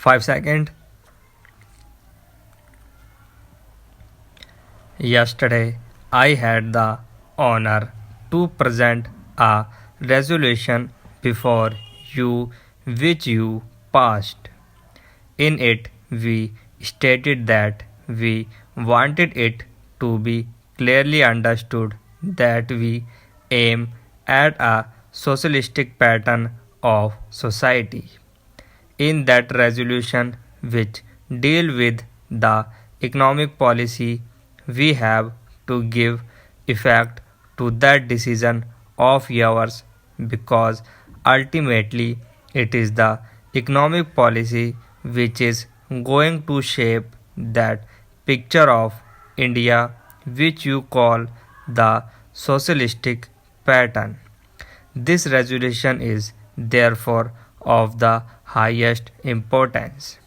5 seconds. Yesterday, I had the honor to present a resolution before you which you passed. In it, we stated that we wanted it to be clearly understood that we aim at a socialistic pattern of society. In that resolution, which deal with the economic policy, we have to give effect to that decision of yours because ultimately it is the economic policy which is going to shape that picture of India which you call the socialistic pattern. This resolution is therefore of the highest importance.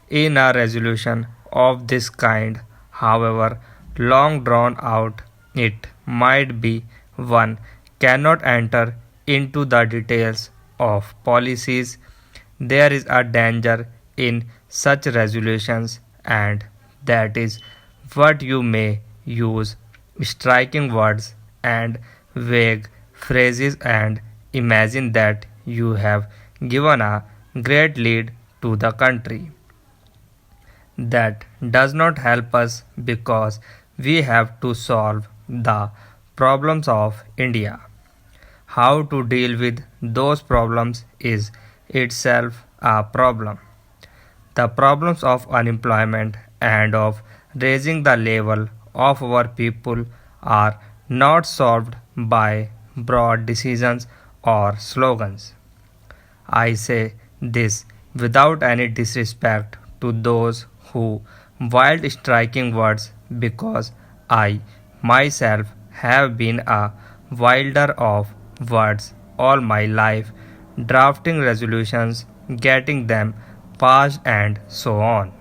In a resolution of this kind, however long drawn out it might be, one cannot enter into the details of policies. There is a danger in such resolutions, and that is what you may use striking words and vague phrases and imagine that you have given a great lead to the country. That does not help us because we have to solve the problems of India. How to deal with those problems is itself a problem. The problems of unemployment and of raising the level of our people are not solved by broad decisions or slogans. I say this without any disrespect to those who wield striking words because I myself have been a wielder of words all my life, drafting resolutions, getting them passed, and so on.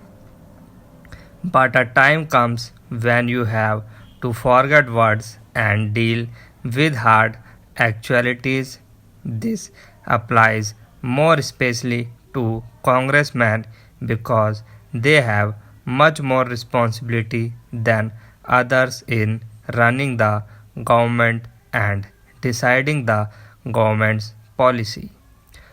But a time comes when you have to forget words and deal with hard actualities. This applies more especially to congressmen because they have much more responsibility than others in running the government and deciding the government's policy.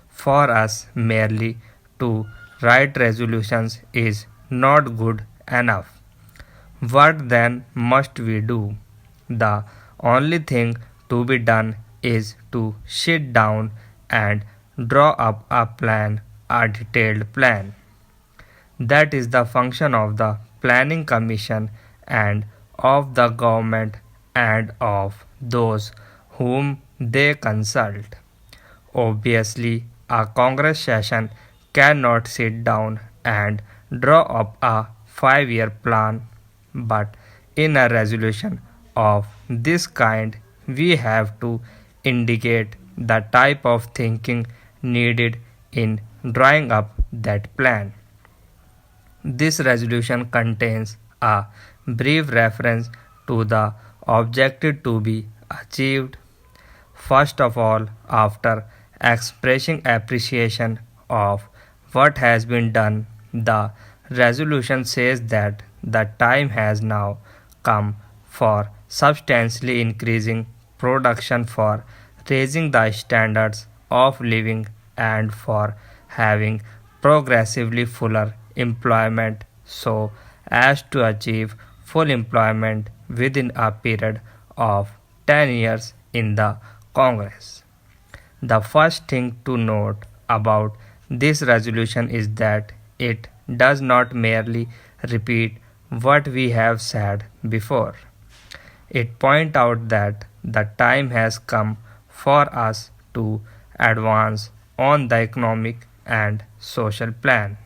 For us, merely to write resolutions is not good enough. What then must we do? The only thing to be done is to sit down and draw up a plan, a detailed plan. That is the function of the Planning Commission and of the government and of those whom they consult. Obviously, a Congress session cannot sit down and draw up a 5-year plan, but in a resolution of this kind, we have to indicate the type of thinking needed in drawing up that plan. This resolution contains a brief reference to the objective to be achieved. First of all, after expressing appreciation of what has been done, the resolution says that the time has now come for substantially increasing production, for raising the standards of living, and for having progressively fuller employment so as to achieve full employment within a period of 10 years in the Congress. The first thing to note about this resolution is that it does not merely repeat what we have said before. It points out that the time has come for us to advance on the economic and social plan.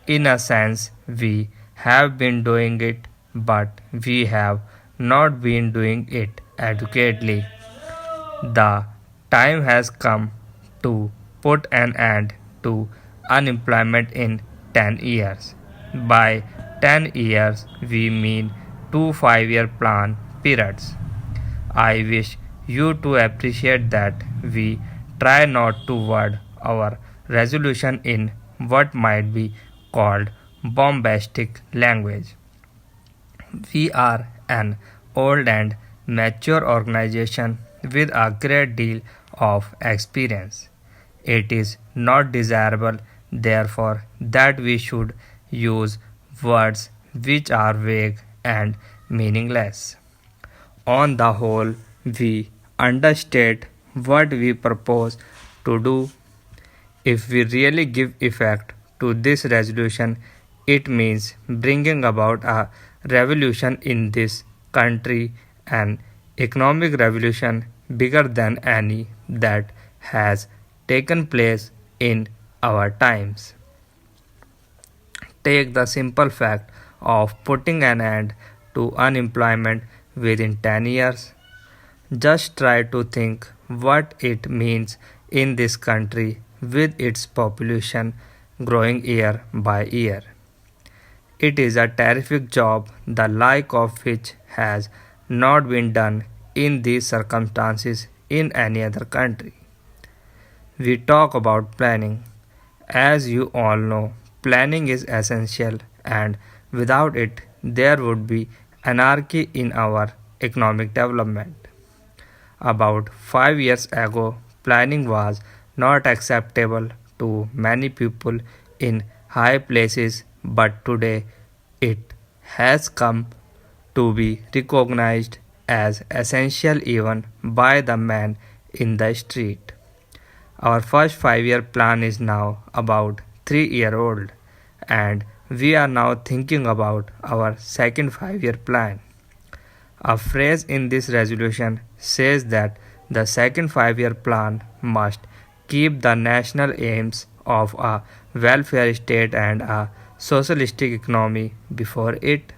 In a sense, we have been doing it, but we have not been doing it adequately. The time has come to put an end to unemployment in 10 years. By 10 years, we mean 2 5-year plan periods. I wish you to appreciate that we try not to word our resolution in what might be called bombastic language. We are an old and mature organization with a great deal of experience. It is not desirable, therefore, that we should use words which are vague and meaningless. On the whole, we understate what we propose to do. If we really give effect to this resolution, it means bringing about a revolution in this country, an economic revolution bigger than any that has taken place in our times. Take the simple fact of putting an end to unemployment within 10 years. Just try to think what it means in this country with its population growing year by year. It is a terrific job, the like of which has not been done in these circumstances in any other country. We talk about planning. As you all know, planning is essential, and without it, there would be anarchy in our economic development. About 5 years ago, planning was not acceptable to many people in high places, but today it has come to be recognized as essential even by the man in the street. Our first 5 year plan is now about 3 year old, and we are now thinking about our second 5 year plan. A phrase in this resolution says that the second 5 year plan must keep the national aims of a welfare state and a socialistic economy before it.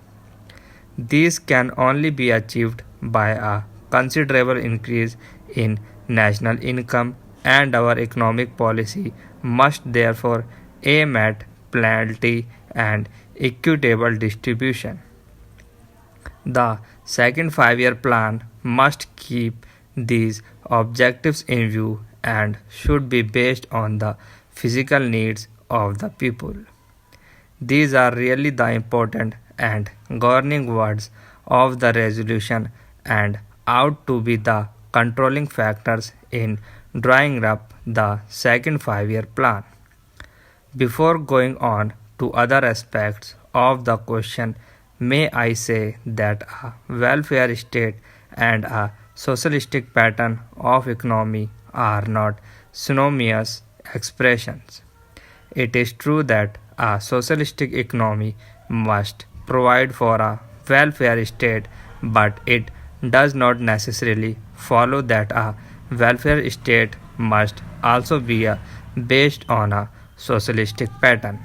These can only be achieved by a considerable increase in national income, and our economic policy must therefore aim at plenty and equitable distribution. The second 5 year plan must keep these objectives in view and should be based on the physical needs of the people. These are really the important and governing words of the resolution and ought to be the controlling factors in drawing up the second 5 year plan. Before going on to other aspects of the question, may I say that a welfare state and a socialistic pattern of economy are not synonymous expressions. It is true that a socialistic economy must provide for a welfare state, but it does not necessarily follow that a welfare state must also be based on a socialistic pattern.